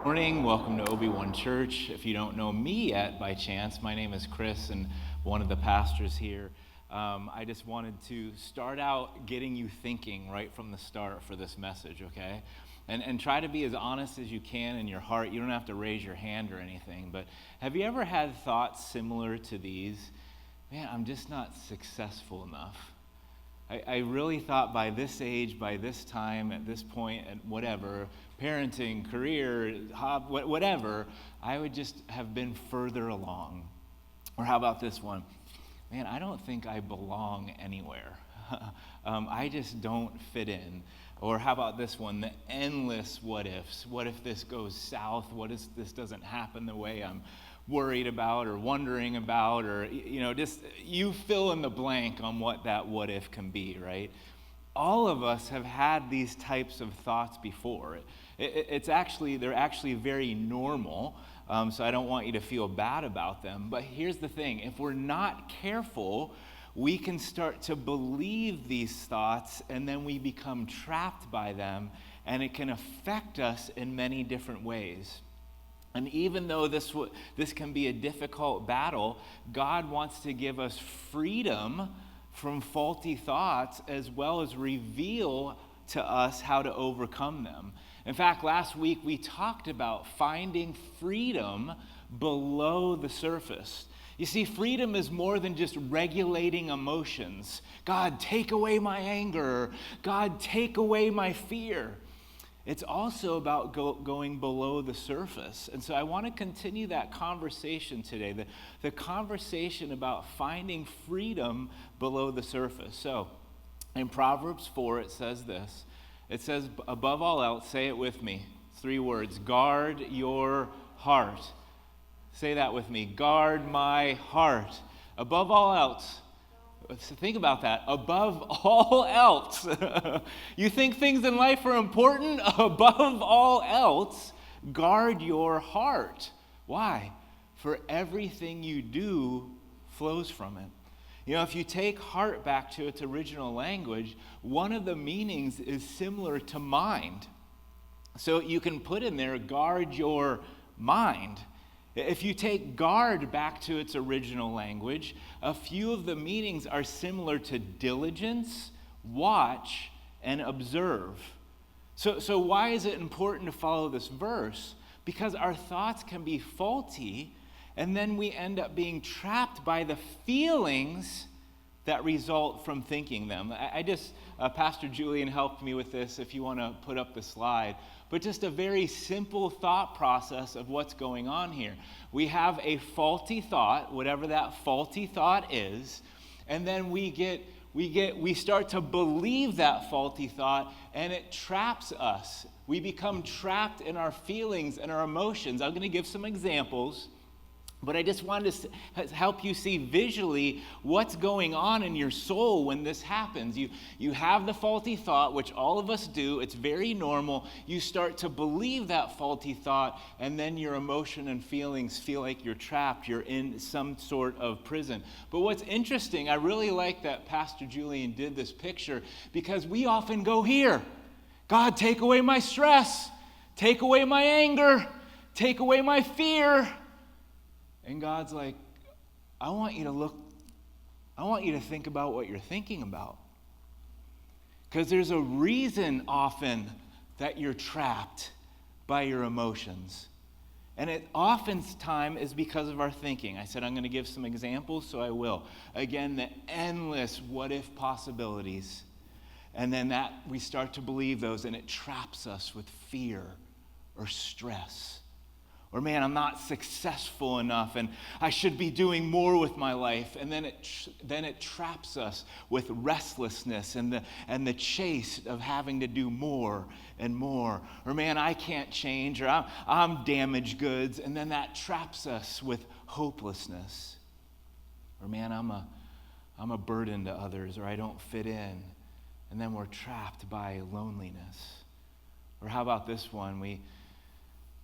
Morning, welcome to Obi-Wan Church. If you don't know me yet by chance, my name is Chris and one of the pastors here. I just wanted to start out getting you thinking right from the start for this message, okay? And try to be as honest as you can in your heart. You don't have to raise your hand or anything, but have you ever had thoughts similar to these? Man, I'm just not successful enough. I really thought by this age, by this time, at this point, at whatever, parenting, career, whatever, I would just have been further along. Or how about this one? Man, I don't think I belong anywhere. I just don't fit in. Or how about this one? The endless what ifs. What if this goes south? What if this doesn't happen the way I'm worried about or wondering about, or just you fill in the blank on what that what if can be, right? All of us have had these types of thoughts before. They're actually very normal, so I don't want you to feel bad about them. But here's the thing: if we're not careful, we can start to believe these thoughts, and then we become trapped by them, and it can affect us in many different ways. And even though this can be a difficult battle, God wants to give us freedom from faulty thoughts as well as reveal to us how to overcome them. In fact, last week we talked about finding freedom below the surface. You see, freedom is more than just regulating emotions. God, take away my anger. God, take away my fear. It's also about going below the surface. And so I want to continue that conversation today, the conversation about finding freedom below the surface. So in Proverbs 4, it says this. It says, above all else, say it with me, 3 words, guard your heart. Say that with me, guard my heart. Above all else. So think about that. Above all else. You think things in life are important? Above all else, guard your heart. Why? For everything you do flows from it. If you take heart back to its original language, one of the meanings is similar to mind. So you can put in there, guard your mind. If you take guard back to its original language, a few of the meanings are similar to diligence, watch, and observe. So why is it important to follow this verse? Because our thoughts can be faulty, and then we end up being trapped by the feelings that result from thinking them. Pastor Julian helped me with this, if you want to put up the slide. But just a very simple thought process of what's going on here. We have a faulty thought, whatever that faulty thought is, and then we start to believe that faulty thought, and it traps us. We become trapped in our feelings and our emotions. I'm going to give some examples. But I just wanted to help you see visually what's going on in your soul when this happens. You have the faulty thought, which all of us do. It's very normal. You start to believe that faulty thought, and then your emotion and feelings feel like you're trapped. You're in some sort of prison. But what's interesting, I really like that Pastor Julian did this picture, because we often go here. God, take away my stress. Take away my anger. Take away my fear. And God's like, I want you to think about what you're thinking about. Because there's a reason often that you're trapped by your emotions. And it oftentimes is because of our thinking. I said I'm going to give some examples, so I will. Again, the endless what-if possibilities. And then that we start to believe those, and it traps us with fear or stress. Or, man, I'm not successful enough, and I should be doing more with my life. And then it traps us with restlessness and the chase of having to do more and more. Or, man, I can't change, or I'm damaged goods. And then that traps us with hopelessness. Or, man, I'm a burden to others, or I don't fit in. And then we're trapped by loneliness. Or how about this one?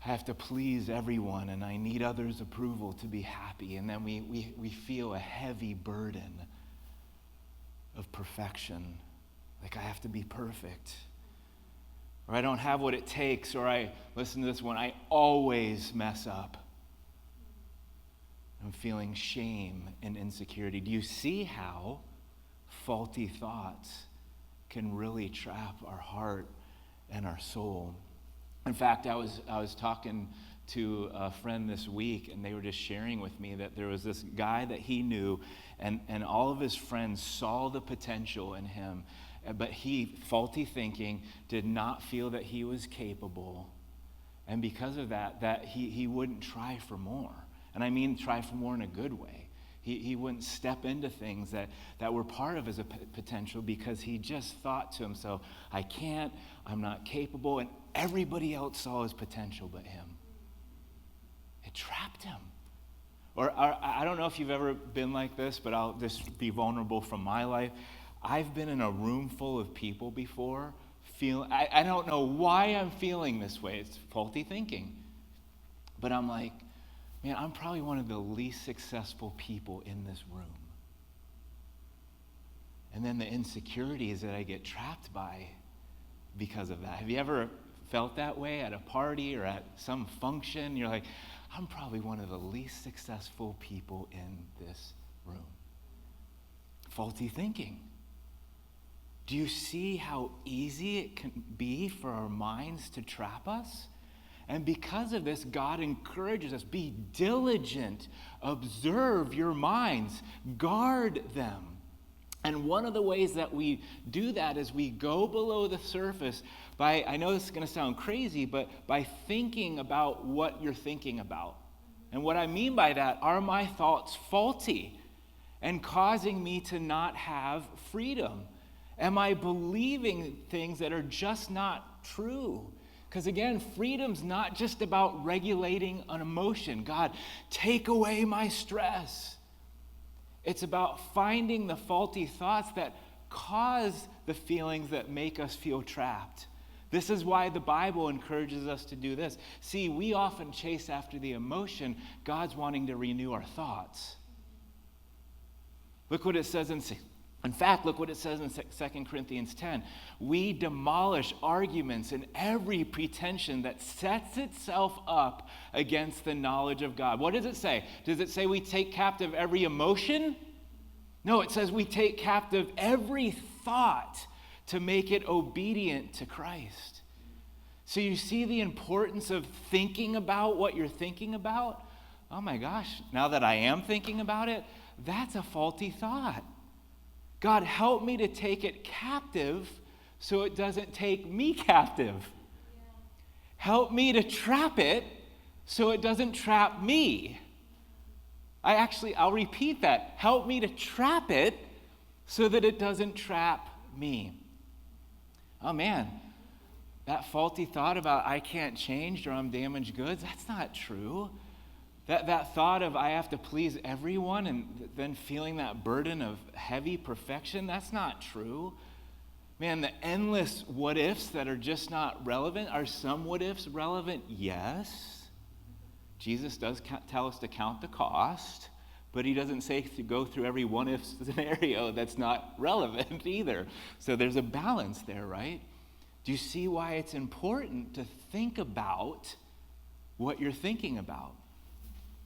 I have to please everyone, and I need others' approval to be happy. And then we feel a heavy burden of perfection. Like I have to be perfect. or I don't have what it takes, or listen to this one, I always mess up. I'm feeling shame and insecurity. Do you see how faulty thoughts can really trap our heart and our soul? In fact, I was talking to a friend this week, and they were just sharing with me that there was this guy that he knew, and all of his friends saw the potential in him, but faulty thinking, did not feel that he was capable. And because of that he wouldn't try for more. And I mean try for more in a good way. He wouldn't step into things that were part of his potential because he just thought to himself, I can't, I'm not capable, and everybody else saw his potential but him. It trapped him. Or I don't know if you've ever been like this, but I'll just be vulnerable from my life. I've been in a room full of people before, I don't know why I'm feeling this way. It's faulty thinking. But I'm like, man, I'm probably one of the least successful people in this room. And then the insecurities that I get trapped by because of that. Have you ever felt that way at a party or at some function? You're like, I'm probably one of the least successful people in this room. Faulty thinking. Do you see how easy it can be for our minds to trap us? And because of this, God encourages us, be diligent, observe your minds, guard them. And one of the ways that we do that is we go below the surface by, I know this is going to sound crazy, but by thinking about what you're thinking about. And what I mean by that, are my thoughts faulty and causing me to not have freedom? Am I believing things that are just not true? Because again, freedom's not just about regulating an emotion. God, take away my stress. It's about finding the faulty thoughts that cause the feelings that make us feel trapped. This is why the Bible encourages us to do this. See, we often chase after the emotion. God's wanting to renew our thoughts. Look what it says in fact, look what it says in 2 Corinthians 10. We demolish arguments and every pretension that sets itself up against the knowledge of God. What does it say? Does it say we take captive every emotion? No, it says we take captive every thought to make it obedient to Christ. So you see the importance of thinking about what you're thinking about? Oh my gosh, now that I am thinking about it, that's a faulty thought. God, help me to take it captive so it doesn't take me captive. Yeah. Help me to trap it so it doesn't trap me. I'll repeat that. Help me to trap it so that it doesn't trap me. Oh man, that faulty thought about I can't change or I'm damaged goods, that's not true. That thought of I have to please everyone and then feeling that burden of heavy perfection, that's not true. Man, the endless what ifs that are just not relevant. Are some what ifs relevant? Yes. Jesus does tell us to count the cost, but he doesn't say to go through every what if scenario that's not relevant either. So there's a balance there, right? Do you see why it's important to think about what you're thinking about?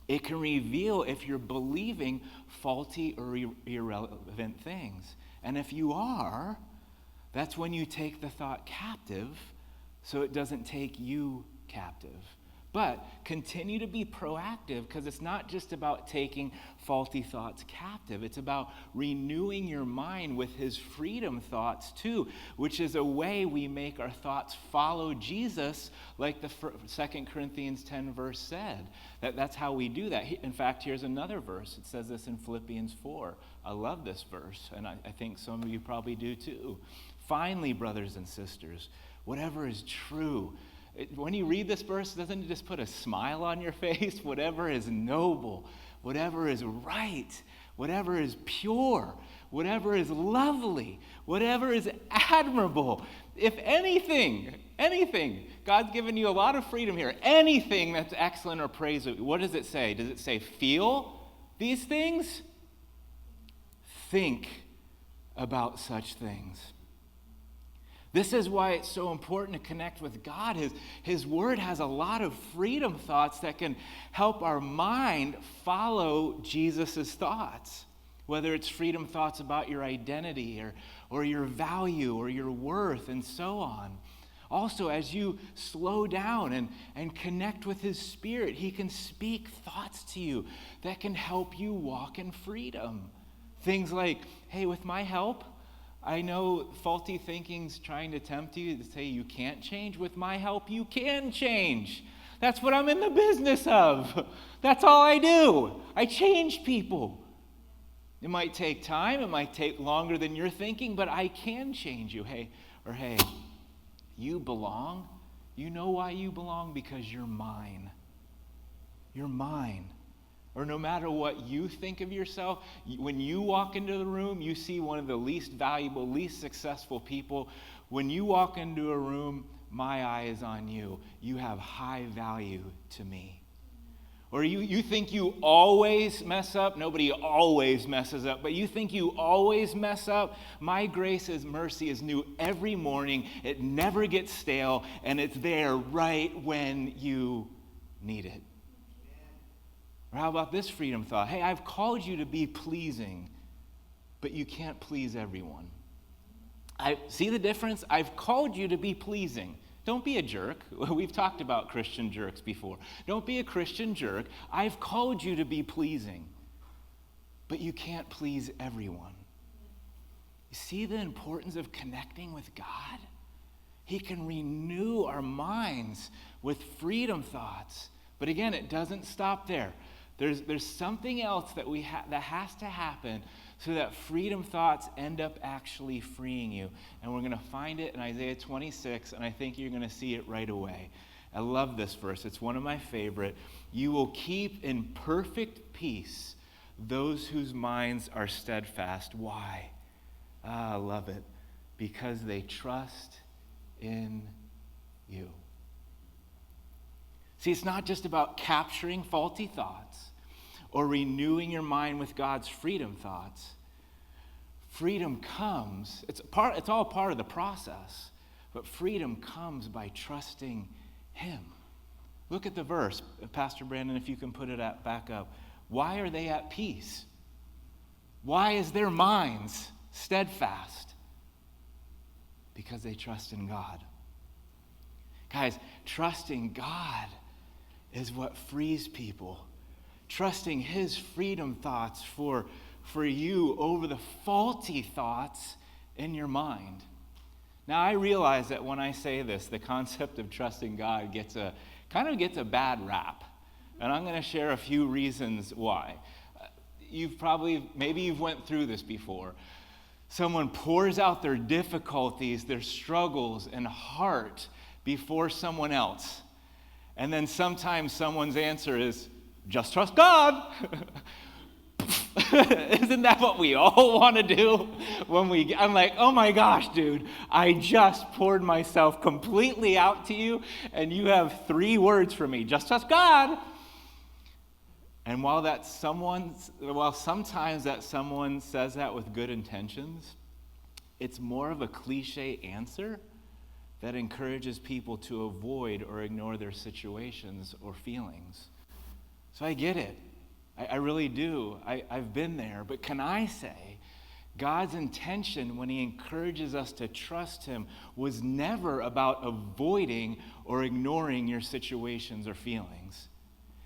It can reveal if you're believing faulty or irrelevant things. And if you are, that's when you take the thought captive so it doesn't take you captive. But continue to be proactive because it's not just about taking faulty thoughts captive. It's about renewing your mind with his freedom thoughts too, which is a way we make our thoughts follow Jesus, like the 2 Corinthians 10 verse said. That's how we do that. In fact, here's another verse. It says this in Philippians 4. I love this verse, and I think some of you probably do too. Finally, brothers and sisters, whatever is true. When you read this verse, doesn't it just put a smile on your face? Whatever is noble, whatever is right, whatever is pure, whatever is lovely, whatever is admirable. If anything, God's given you a lot of freedom here. Anything that's excellent or praiseworthy. What does it say? Does it say feel these things? Think about such things. This is why it's so important to connect with God. His word has a lot of freedom thoughts that can help our mind follow Jesus' thoughts. Whether it's freedom thoughts about your identity or your value or your worth and so on. Also, as you slow down and connect with his Spirit, he can speak thoughts to you that can help you walk in freedom. Things like, hey, with my help, I know faulty thinking's trying to tempt you to say you can't change. With my help, you can change. That's what I'm in the business of. That's all I do. I change people. It might take time. It might take longer than you're thinking, but I can change you. Hey, you belong. You know why you belong? Because you're mine. You're mine. Or no matter what you think of yourself, when you walk into the room, you see one of the least valuable, least successful people. When you walk into a room, my eye is on you. You have high value to me. Or you think you always mess up. Nobody always messes up, but you think you always mess up. My grace is mercy is new every morning. It never gets stale, and it's there right when you need it. Or how about this freedom thought? Hey, I've called you to be pleasing, but you can't please everyone. See the difference? I've called you to be pleasing. Don't be a jerk. We've talked about Christian jerks before. Don't be a Christian jerk. I've called you to be pleasing, but you can't please everyone. You see the importance of connecting with God? He can renew our minds with freedom thoughts. But again, it doesn't stop there. There's something else that that has to happen so that freedom thoughts end up actually freeing you. And we're going to find it in Isaiah 26, and I think you're going to see it right away. I love this verse. It's one of my favorite. You will keep in perfect peace those whose minds are steadfast. Why? I love it. Because they trust in you. See, it's not just about capturing faulty thoughts or renewing your mind with God's freedom thoughts. Freedom comes, it's all part of the process, but freedom comes by trusting him. Look at the verse, Pastor Brandon, if you can put it back up. Why are they at peace? Why is their minds steadfast? Because they trust in God. Guys, trusting God is what frees people. Trusting his freedom thoughts for you over the faulty thoughts in your mind. Now, I realize that when I say this, the concept of trusting God kind of gets a bad rap. And I'm going to share a few reasons why. Maybe you've went through this before. Someone pours out their difficulties, their struggles and heart before someone else. And then sometimes someone's answer is, just trust God. Isn't that what we all want to do? I'm like, oh my gosh, dude, I just poured myself completely out to you, and you have 3 words for me, just trust God. And while sometimes that someone says that with good intentions, it's more of a cliche answer that encourages people to avoid or ignore their situations or feelings. So I get it. I really do. I've been there. But can I say, God's intention when he encourages us to trust him was never about avoiding or ignoring your situations or feelings.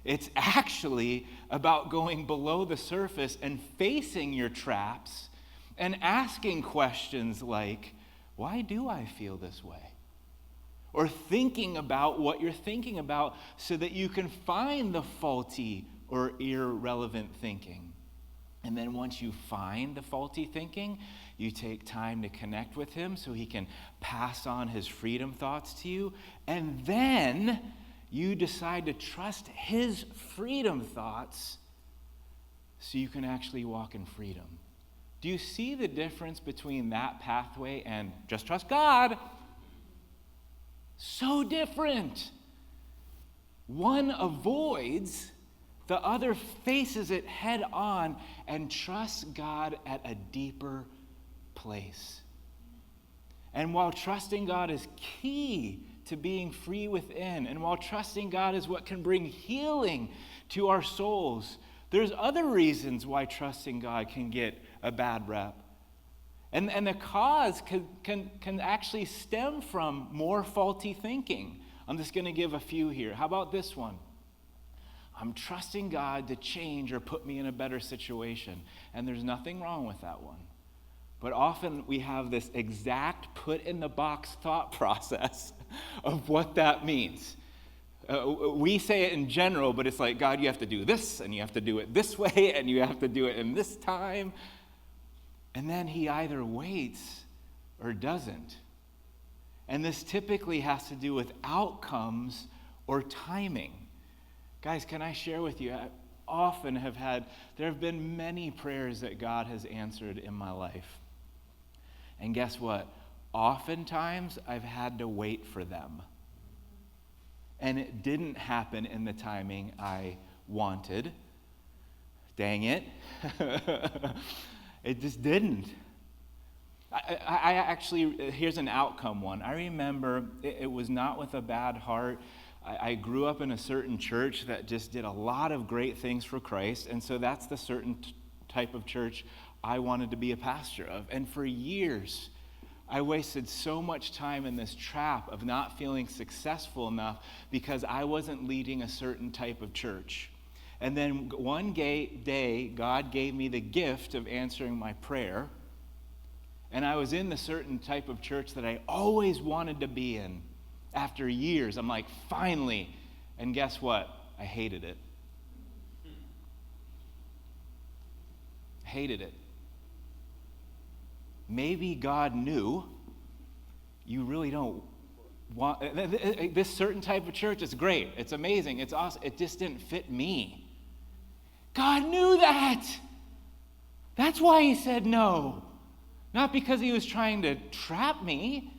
It's actually about going below the surface and facing your traps and asking questions like, why do I feel this way? Or thinking about what you're thinking about so that you can find the faulty or irrelevant thinking. And then once you find the faulty thinking, you take time to connect with him so he can pass on his freedom thoughts to you. And then you decide to trust his freedom thoughts so you can actually walk in freedom. Do you see the difference between that pathway and just trust God? So different. One avoids, the other faces it head on and trusts God at a deeper place. And while trusting God is key to being free within, and while trusting God is what can bring healing to our souls, there's other reasons why trusting God can get a bad rep. And the cause can actually stem from more faulty thinking. I'm just going to give a few here. How about this one? I'm trusting God to change or put me in a better situation. And there's nothing wrong with that one. But often we have this exact put-in-the-box thought process of what that means. We say it in general, but it's like, God, you have to do this, and you have to do it this way, and you have to do it in this time. And then he either waits or doesn't. And this typically has to do with outcomes or timing. Guys, can I share with you, I often there have been many prayers that God has answered in my life. And guess what? Oftentimes, I've had to wait for them. And it didn't happen in the timing I wanted. Dang it. It just didn't. I actually, here's an outcome one. I remember it was not with a bad heart. I grew up in a certain church that just did a lot of great things for Christ, and so that's the certain type of church I wanted to be a pastor of. And for years, I wasted so much time in this trap of not feeling successful enough because I wasn't leading a certain type of church. And then one day, God gave me the gift of answering my prayer. And I was in the certain type of church that I always wanted to be in. After years, I'm like, finally. And guess what? I hated it. Hated it. Maybe God knew you really don't want this certain type of church. It's great. It's amazing. It's awesome. It just didn't fit me. God knew that. That's why he said no. Not because he was trying to trap me.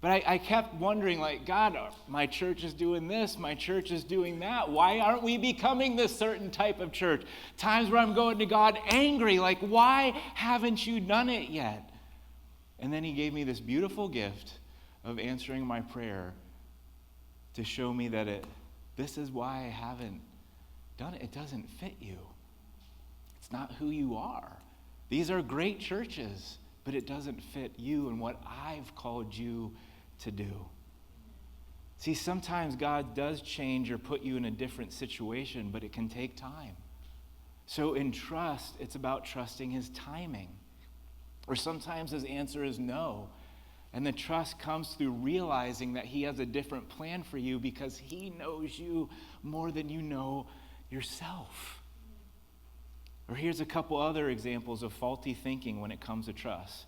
But I kept wondering, like, God, my church is doing this, my church is doing that. Why aren't we becoming this certain type of church? Times where I'm going to God angry, like, why haven't you done it yet? And then he gave me this beautiful gift of answering my prayer to show me that this is why I haven't done it. It doesn't fit you. It's not who you are. These are great churches, but it doesn't fit you and what I've called you to do. See, sometimes God does change or put you in a different situation, but it can take time. So in trust, it's about trusting his timing. Or sometimes his answer is no. And the trust comes through realizing that he has a different plan for you because he knows you more than you know yourself. Or here's a couple other examples of faulty thinking when it comes to trust.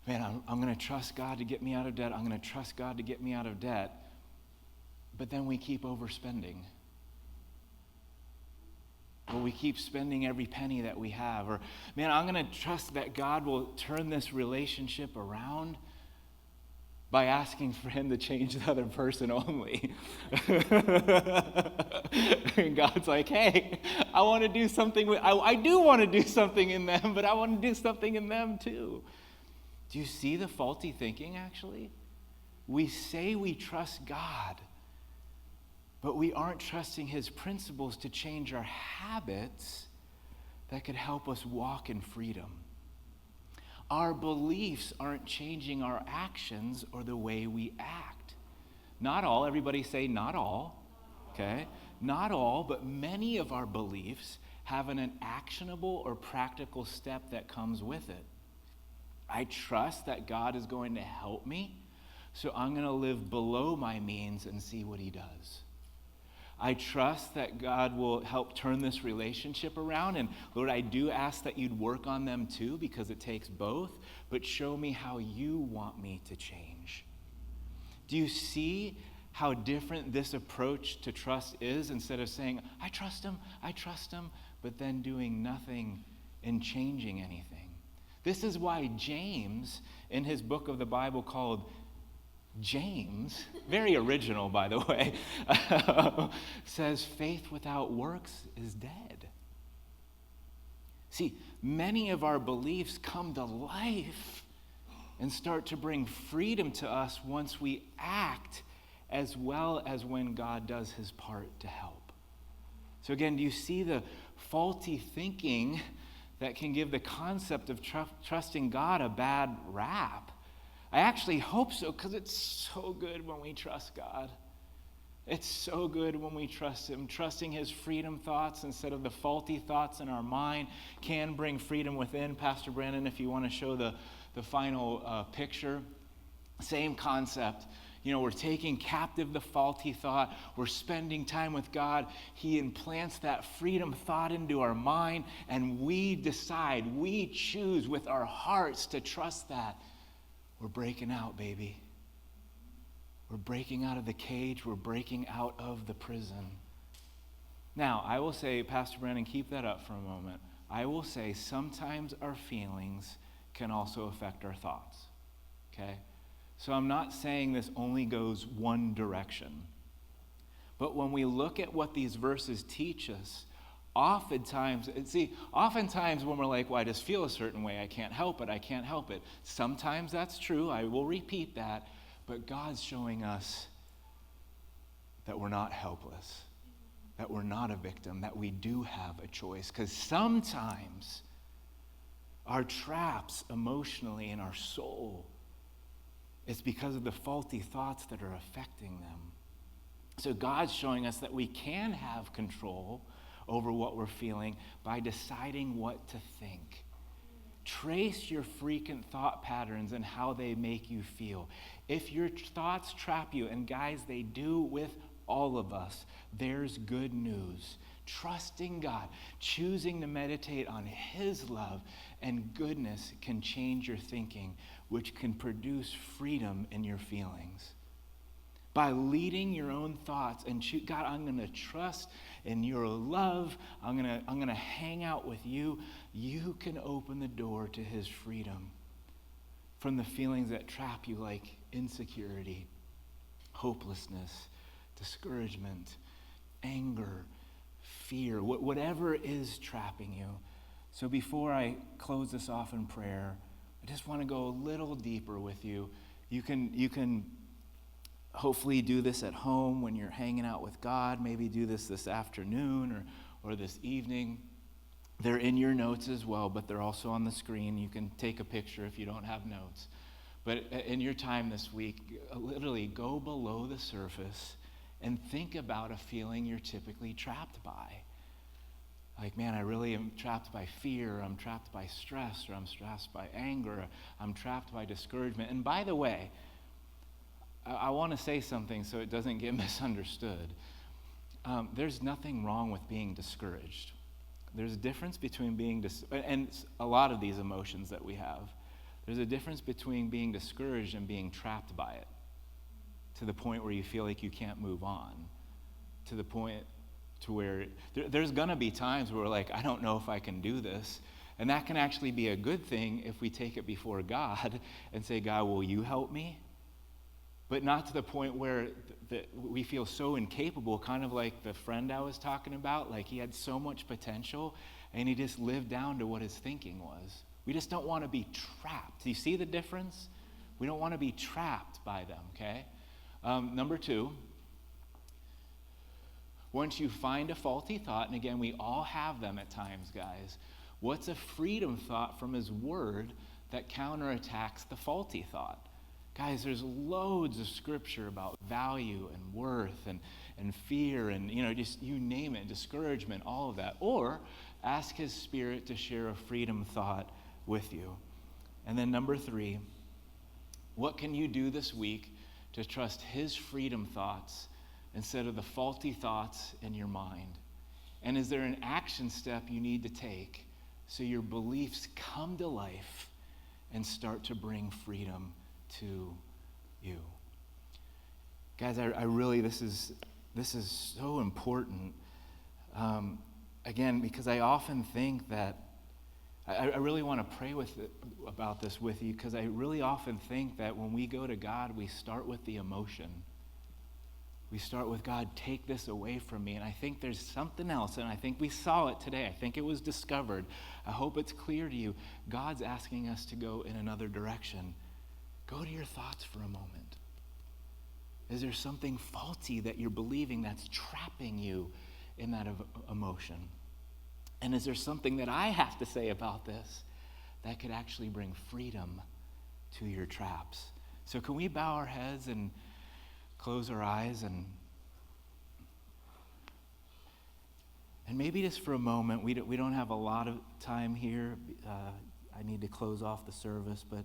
Man, I'm going to trust God to get me out of debt. I'm going to trust God to get me out of debt. But then we keep overspending. Or we keep spending every penny that we have. Or, man, I'm going to trust that God will turn this relationship around by asking for him to change the other person only. And God's like, hey, I want to do something. I do want to do something in them, but I want to do something in them too. Do you see the faulty thinking, actually? We say we trust God, but we aren't trusting his principles to change our habits that could help us walk in freedom. Our beliefs aren't changing our actions or the way we act. Not all, everybody say not all, okay? Not all, but many of our beliefs have an actionable or practical step that comes with it. I trust that God is going to help me, so I'm going to live below my means and see what he does. I trust that God will help turn this relationship around, and Lord, I do ask that you'd work on them too, because it takes both, but show me how you want me to change. Do you see how different this approach to trust is? Instead of saying, I trust him, but then doing nothing and changing anything. This is why James, in his book of the Bible called James, very original by the way, says faith without works is dead. See, many of our beliefs come to life and start to bring freedom to us once we act, as well as when God does his part to help. So again, do you see the faulty thinking that can give the concept of trusting God a bad rap? I actually hope so, because it's so good when we trust God. It's so good when we trust him. Trusting his freedom thoughts instead of the faulty thoughts in our mind can bring freedom within. Pastor Brandon, if you want to show the final picture, same concept. We're taking captive the faulty thought. We're spending time with God. He implants that freedom thought into our mind, and we decide, we choose with our hearts to trust that. We're breaking out, baby. We're breaking out of the cage. We're breaking out of the prison. Now, I will say, Pastor Brandon, keep that up for a moment. I will say sometimes our feelings can also affect our thoughts, okay? So I'm not saying this only goes one direction. But when we look at what these verses teach us, oftentimes when we're like, well, I just feel a certain way, I can't help it. Sometimes that's true, I will repeat that, but God's showing us that we're not helpless, that we're not a victim, that we do have a choice. Because sometimes our traps emotionally in our soul, it's because of the faulty thoughts that are affecting them. So God's showing us that we can have control over what we're feeling by deciding what to think. Trace your frequent thought patterns and how they make you feel. If your thoughts trap you, and guys, they do with all of us, there's good news. Trusting God, choosing to meditate on his love and goodness can change your thinking, which can produce freedom in your feelings. By leading your own thoughts and choose, God, I'm going to trust in your love. I'm going to hang out with you. You can open the door to his freedom from the feelings that trap you, like insecurity, hopelessness, discouragement, anger, fear, whatever is trapping you. So before I close this off in prayer, I just want to go a little deeper with you. You can hopefully do this at home when you're hanging out with God. Maybe do this afternoon or this evening. They're in your notes as well, but they're also on the screen. You can take a picture if you don't have notes. But in your time this week, literally go below the surface and think about a feeling you're typically trapped by. Like, man, I really am trapped by fear, I'm trapped by stress, or I'm stressed by anger, I'm trapped by discouragement. And by the way, I want to say something so it doesn't get misunderstood. There's nothing wrong with being discouraged. There's a difference between and a lot of these emotions that we have, there's a difference between being discouraged and being trapped by it, to the point where you feel like you can't move on, to the point to where there's going to be times where we're like, I don't know if I can do this. And that can actually be a good thing if we take it before God and say, God, will you help me? But not to the point where we feel so incapable, kind of like the friend I was talking about. Like, he had so much potential, and he just lived down to what his thinking was. We just don't want to be trapped. Do you see the difference? We don't want to be trapped by them, okay? Number two, once you find a faulty thought, and again, we all have them at times, guys, what's a freedom thought from his word that counterattacks the faulty thought? Guys, there's loads of scripture about value and worth and fear and, just you name it, discouragement, all of that. Or ask his Spirit to share a freedom thought with you. And then number three, what can you do this week to trust his freedom thoughts instead of the faulty thoughts in your mind? And is there an action step you need to take so your beliefs come to life and start to bring freedom to you? Guys, I really, this is so important. Again, because I often think that, I really want to pray about this with you, because I really often think that when we go to God, we start with the emotion. We start with, God, take this away from me. And I think there's something else, and I think we saw it today. I think it was discovered. I hope it's clear to you. God's asking us to go in another direction. Go to your thoughts for a moment. Is there something faulty that you're believing that's trapping you in that emotion? And is there something that I have to say about this that could actually bring freedom to your traps? So can we bow our heads and close our eyes and maybe just for a moment, we don't have a lot of time here. I need to close off the service, but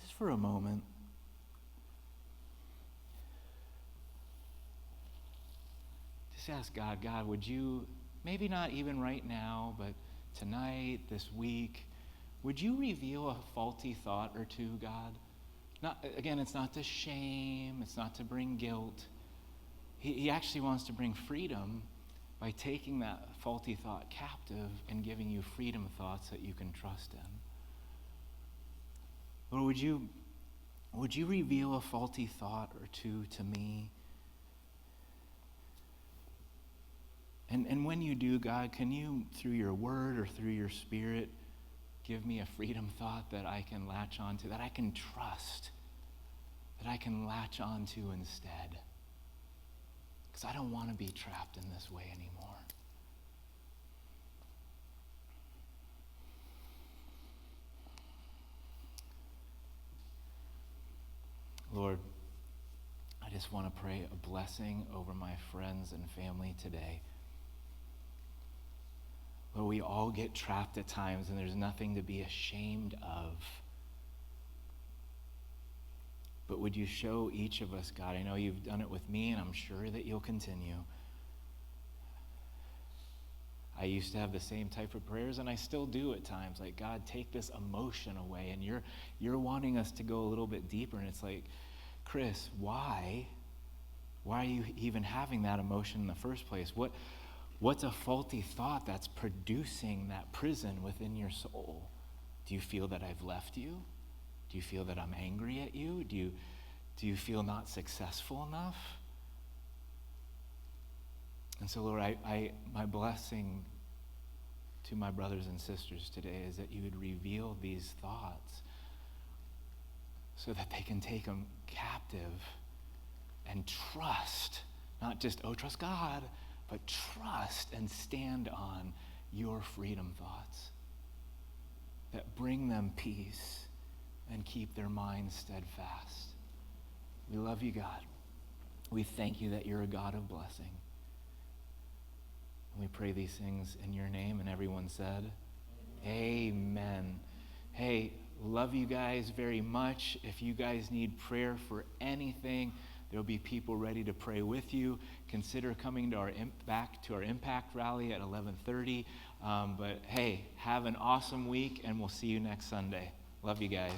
just for a moment, just ask God, would you, maybe not even right now, but tonight, this week, would you reveal a faulty thought or two, God? Again, it's not to shame, it's not to bring guilt. He actually wants to bring freedom by taking that faulty thought captive and giving you freedom thoughts that you can trust in. Lord, would you reveal a faulty thought or two to me? And when you do, God, can you, through your word or through your spirit, give me a freedom thought that I can latch onto, that I can trust, that I can latch onto instead? Because I don't want to be trapped in this way anymore. Lord, I just want to pray a blessing over my friends and family today. Lord, we all get trapped at times, and there's nothing to be ashamed of. But would you show each of us, God? I know you've done it with me, and I'm sure that you'll continue. I used to have the same type of prayers, and I still do at times. Like, God, take this emotion away. And you're wanting us to go a little bit deeper. And it's like, Chris, why? Why are you even having that emotion in the first place? What's a faulty thought that's producing that prison within your soul? Do you feel that I've left you? Do you feel that I'm angry at you? Do you feel not successful enough? And so, Lord, my blessing to my brothers and sisters today is that you would reveal these thoughts so that they can take them captive and trust, not just, trust God, but trust and stand on your freedom thoughts that bring them peace and keep their minds steadfast. We love you, God. We thank you that you're a God of blessing. And we pray these things in your name, and everyone said, Amen. Hey, love you guys very much. If you guys need prayer for anything, there'll be people ready to pray with you. Consider coming to back to our Impact Rally at 11:30. But hey, have an awesome week, and we'll see you next Sunday. Love you guys.